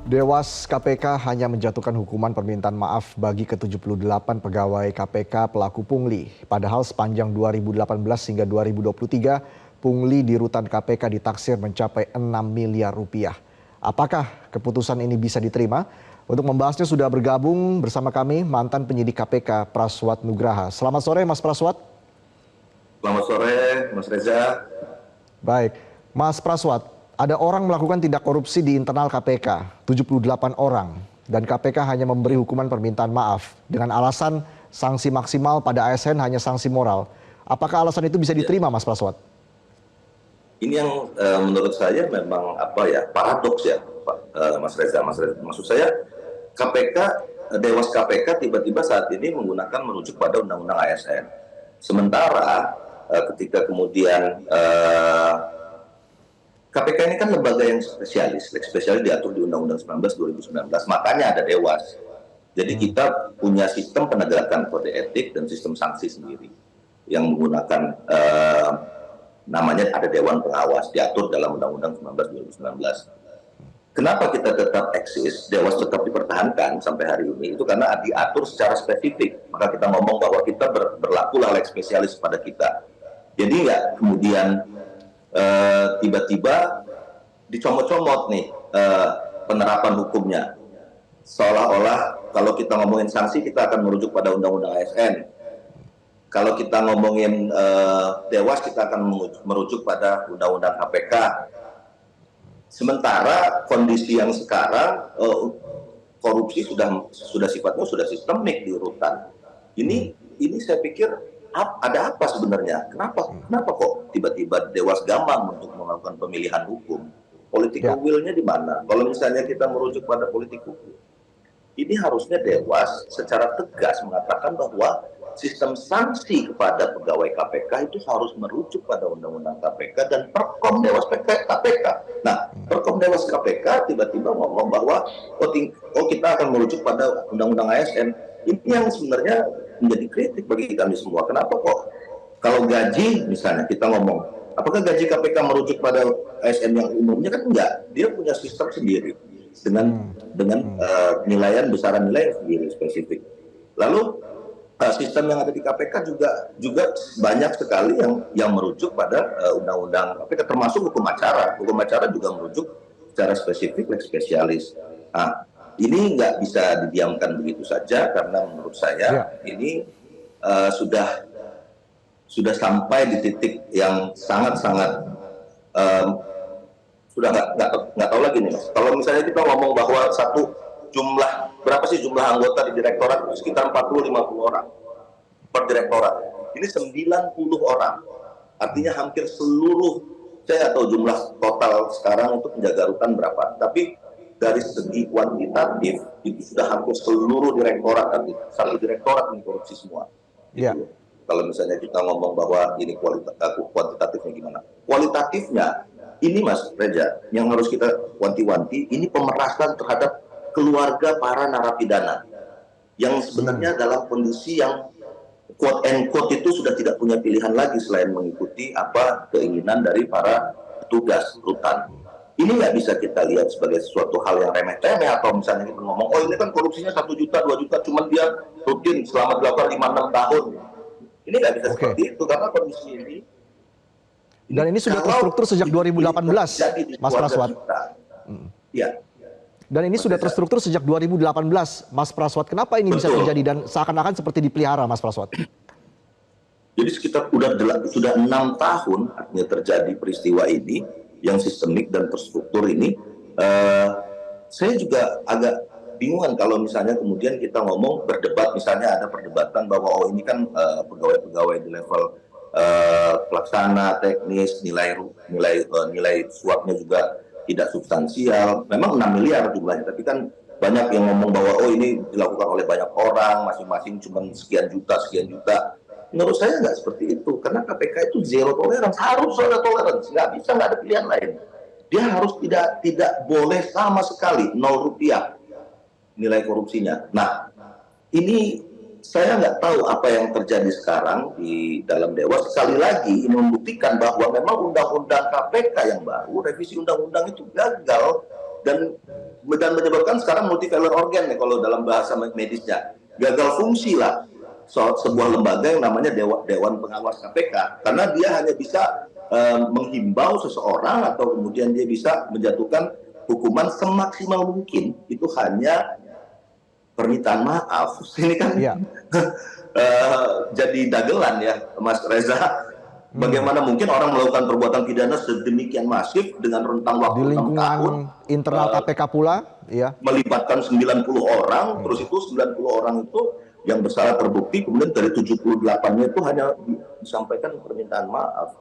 Dewas KPK hanya menjatuhkan hukuman permintaan maaf bagi ke-78 pegawai KPK pelaku pungli. Padahal sepanjang 2018 hingga 2023, pungli di rutan KPK ditaksir mencapai 6 miliar rupiah. Apakah keputusan ini bisa diterima? Untuk membahasnya sudah bergabung bersama kami mantan penyidik KPK Praswat Nugraha. Selamat sore Mas Praswat. Selamat sore Mas Reza. Baik, Mas Praswat, ada orang melakukan tindak korupsi di internal KPK, 78 orang. Dan KPK hanya memberi hukuman permintaan maaf dengan alasan sanksi maksimal pada ASN hanya sanksi moral. Apakah alasan itu bisa diterima Mas Praswat? Ini yang menurut saya memang paradoks ya Mas Reza. Maksud saya KPK, Dewas KPK tiba-tiba saat ini merujuk pada Undang-Undang ASN. Sementara ketika kemudian KPK ini kan lembaga yang spesialis diatur di Undang-Undang 19 2019, makanya ada Dewas. Jadi kita punya sistem penegakan kode etik dan sistem sanksi sendiri yang menggunakan namanya ada Dewan Pengawas, diatur dalam Undang-Undang 19 2019. Kenapa kita tetap eksis, Dewas tetap dipertahankan sampai hari ini, itu karena diatur secara spesifik. Maka kita ngomong bahwa kita berlakulah lex spesialis pada kita. Jadi nggak kemudian tiba-tiba dicomot-comot nih penerapan hukumnya. Seolah-olah kalau kita ngomongin sanksi kita akan merujuk pada Undang-Undang ASN. Kalau kita ngomongin Dewas kita akan merujuk pada Undang-Undang KPK. Sementara kondisi yang sekarang korupsi sudah sifatnya sudah sistemik di rutan. Ini saya pikir ada apa sebenarnya? Kenapa kok tiba-tiba Dewas gampang untuk melakukan pemilihan hukum? Political will-nya di mana? Kalau misalnya kita merujuk pada politik hukum, ini harusnya Dewas secara tegas mengatakan bahwa sistem sanksi kepada pegawai KPK itu harus merujuk pada Undang-Undang KPK dan Perkom Dewas KPK. Nah, Perkom Dewas KPK tiba-tiba ngomong bahwa kita akan merujuk pada Undang-Undang ASN. Ini yang sebenarnya menjadi kritik bagi kami semua. Kenapa kok kalau gaji misalnya kita ngomong, apakah gaji KPK merujuk pada ASN yang umumnya? Kan enggak. Dia punya sistem sendiri dengan penilaian besaran nilai sendiri spesifik. Lalu sistem yang ada di KPK juga banyak sekali yang merujuk pada undang-undang KPK, termasuk hukum acara. Hukum acara juga merujuk secara spesifik lex spesialis. Nah, ini nggak bisa didiamkan begitu saja karena menurut saya ini sudah sampai di titik yang sangat-sangat sudah nggak tahu lagi nih Mas. Kalau misalnya kita ngomong bahwa berapa sih jumlah anggota di direktorat? Sekitar 40-50 orang per direktorat. Ini 90 orang. Artinya hampir seluruh, saya nggak tahu jumlah total sekarang untuk penjaga rutan berapa. Tapi dari segi kuantitatif, itu sudah hampir seluruh direktorat. Satu direktorat ini korupsi semua. Gitu. Kalau misalnya kita ngomong bahwa ini kuantitatifnya gimana? Kualitatifnya, ini Mas Reza, yang harus kita wanti-wanti, ini pemerasan terhadap keluarga para narapidana yang sebenarnya dalam kondisi yang quote and quote itu sudah tidak punya pilihan lagi selain mengikuti apa keinginan dari para petugas rutan. Ini nggak bisa kita lihat sebagai sesuatu hal yang remeh-temeh atau misalnya kita ngomong, oh ini kan korupsinya 1 juta, 2 juta, cuman dia rutin selama dilakukan 5-6 tahun. Ini nggak bisa seperti itu karena kondisi ini. Dan ini sudah terstruktur sejak 2018, Mas Praswat. Ya. Dan ini sudah terstruktur sejak 2018, Mas Praswat. Kenapa ini bisa terjadi dan seakan-akan seperti dipelihara, Mas Praswat? Jadi sekitar sudah 6 tahun artinya terjadi peristiwa ini yang sistemik dan terstruktur ini. Saya juga agak bingungan kalau misalnya kemudian kita ngomong berdebat, misalnya ada perdebatan bahwa ini kan pegawai-pegawai di level pelaksana, teknis, nilai suapnya juga tidak substansial. Memang 6 miliar jumlahnya, tapi kan banyak yang ngomong bahwa ini dilakukan oleh banyak orang, masing-masing cuma sekian juta. Menurut saya nggak seperti itu, karena KPK itu zero tolerance, harus ada toleransi, nggak bisa, nggak ada pilihan lain. Dia harus tidak boleh sama sekali 0 rupiah nilai korupsinya. Nah, ini saya nggak tahu apa yang terjadi sekarang di dalam Dewas. Sekali lagi ini membuktikan bahwa memang undang-undang KPK yang baru, revisi undang-undang itu gagal dan menyebabkan sekarang multivalent organ nih kalau dalam bahasa medisnya, gagal fungsi lah sebuah lembaga yang namanya Dewan Pengawas KPK, karena dia hanya bisa menghimbau seseorang atau kemudian dia bisa menjatuhkan hukuman semaksimal mungkin itu hanya permintaan maaf. Ini kan jadi dagelan ya, Mas Reza. Bagaimana mungkin orang melakukan perbuatan pidana sedemikian masif dengan rentang waktu di 6 lingkungan tahun, internal KPK pula, ya. melibatkan 90 orang, terus itu 90 orang itu yang bersalah terbukti, kemudian dari 78-nya itu hanya disampaikan permintaan maaf.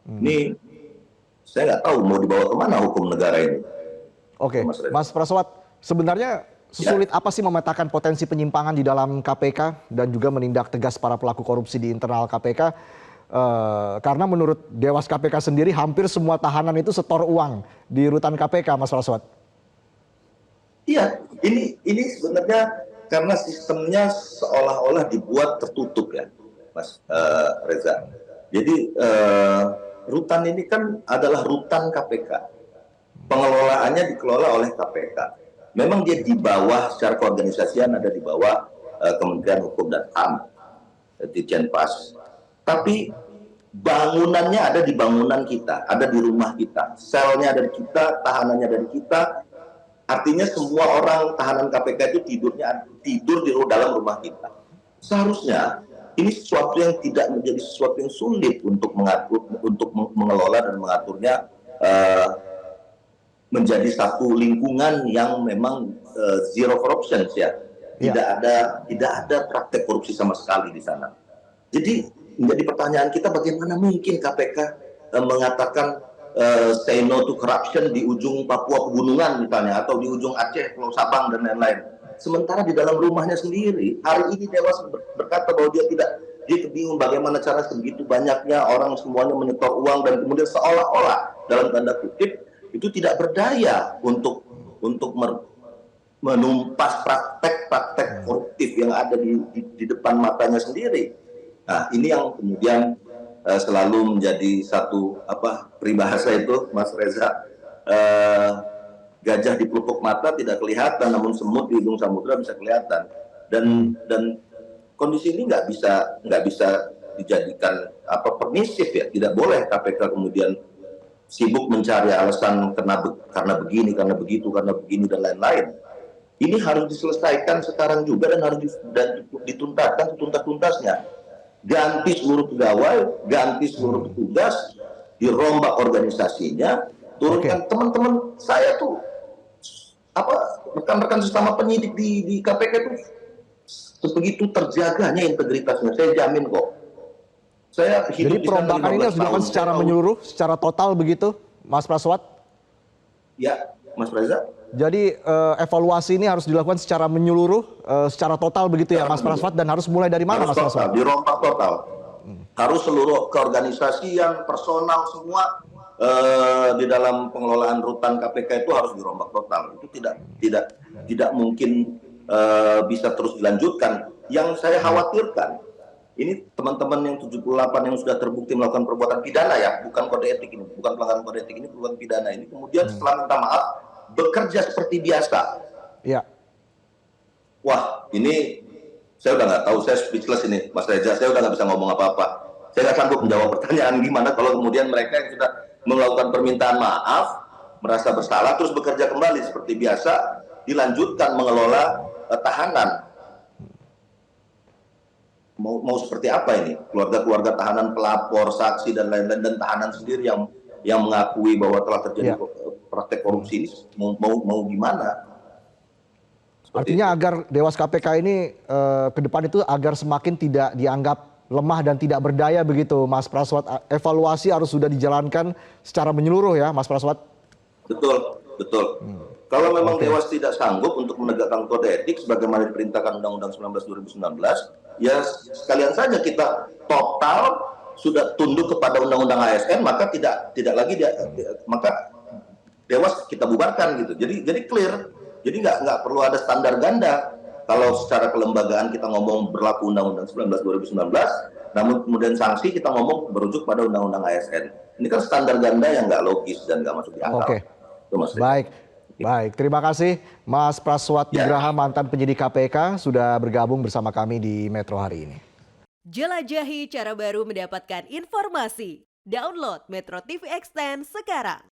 Ini saya nggak tahu mau dibawa kemana hukum negara ini. Oke, Mas Praswat, sebenarnya sesulit apa sih memetakan potensi penyimpangan di dalam KPK dan juga menindak tegas para pelaku korupsi di internal KPK? Karena menurut Dewas KPK sendiri hampir semua tahanan itu setor uang di rutan KPK, Mas Praswat. Iya, ini sebenarnya karena sistemnya seolah-olah dibuat tertutup ya, Mas Reza. Jadi rutan ini kan adalah rutan KPK. Pengelolaannya dikelola oleh KPK. Memang dia di bawah secara keorganisasian ada di bawah Kementerian Hukum dan HAM, Ditjenpas. Tapi bangunannya ada di bangunan kita, ada di rumah kita, selnya ada di kita, tahanannya ada di kita. Artinya semua orang tahanan KPK itu tidur di dalam rumah kita. Seharusnya ini sesuatu yang tidak menjadi sesuatu yang sulit untuk mengatur, untuk mengelola dan mengaturnya menjadi satu lingkungan yang memang zero corruption ya. Tidak ada praktek korupsi sama sekali di sana. Jadi menjadi pertanyaan kita, bagaimana mungkin KPK mengatakan say no to corruption di ujung Papua Pegunungan misalnya, atau di ujung Aceh, Pulau Sabang dan lain-lain. Sementara di dalam rumahnya sendiri, hari ini Dewas berkata bahwa dia bingung bagaimana cara segitu banyaknya orang semuanya menyetor uang dan kemudian seolah-olah dalam tanda kutip itu tidak berdaya untuk menumpas praktek-praktek koruptif yang ada di depan matanya sendiri. Nah, ini yang kemudian selalu menjadi satu peribahasa itu, Mas Reza, gajah di pelupuk mata tidak kelihatan, namun semut di ujung samudra bisa kelihatan. Dan kondisi ini nggak bisa dijadikan permisif ya. Tidak boleh KPK kemudian sibuk mencari alasan karena begini, karena begitu, karena begini dan lain-lain. Ini harus diselesaikan sekarang juga dan harus dituntaskan setuntas-tuntasnya. Ganti seluruh pegawai, ganti seluruh petugas, dirombak organisasinya, turunkan teman-teman saya tuh rekan-rekan sesama penyidik di KPK itu sebegitu terjaganya integritasnya, saya jamin kok. Saya hidup. Jadi perombakan ini harus dilakukan secara menyeluruh, secara total begitu, Mas Praswat? Ya, Mas Reza. Jadi evaluasi ini harus dilakukan secara menyeluruh, secara total begitu ya, Mas Praswat, dan harus mulai dari mana, Mas Praswat? Dirombak total. Harus seluruh keorganisasian, personal semua di dalam pengelolaan rutan KPK itu harus dirombak total. Itu tidak mungkin bisa terus dilanjutkan. Yang saya khawatirkan, ini teman-teman yang 78 yang sudah terbukti melakukan perbuatan pidana ya, bukan kode etik ini, bukan pelanggaran kode etik ini, perbuatan pidana ini. Kemudian setelah minta maaf, bekerja seperti biasa. Ya. Wah, ini saya udah nggak tahu, saya speechless ini, Mas Reza. Saya udah nggak bisa ngomong apa-apa. Saya nggak sanggup menjawab pertanyaan gimana kalau kemudian mereka yang sudah melakukan permintaan maaf, merasa bersalah, terus bekerja kembali seperti biasa, dilanjutkan mengelola tahanan. Mau seperti apa ini? Keluarga-keluarga tahanan, pelapor, saksi dan lain-lain, dan tahanan sendiri yang mengakui bahwa telah terjadi praktek korupsi ini mau gimana? Artinya agar Dewas KPK ini ke depan itu agar semakin tidak dianggap lemah dan tidak berdaya begitu, Mas Praswat. Evaluasi harus sudah dijalankan secara menyeluruh ya, Mas Praswat. Betul. Kalau memang Dewas tidak sanggup untuk menegakkan kode etik sebagaimana diperintahkan Undang-Undang 19 2019, ya sekalian saja kita total sudah tunduk kepada Undang-Undang ASN, maka tidak lagi maka Dewas kita bubarkan gitu. Jadi clear. Jadi nggak perlu ada standar ganda. Kalau secara kelembagaan kita ngomong berlaku Undang-Undang 19 2019, namun kemudian sanksi kita ngomong berujuk pada Undang-Undang ASN. Ini kan standar ganda yang nggak logis dan nggak masuk di akal. Oke. Baik. Baik, terima kasih Mas Praswat Ya. Nugraha, mantan penyidik KPK, sudah bergabung bersama kami di Metro hari ini. Jelajahi cara baru mendapatkan informasi. Download Metro TV Extend sekarang.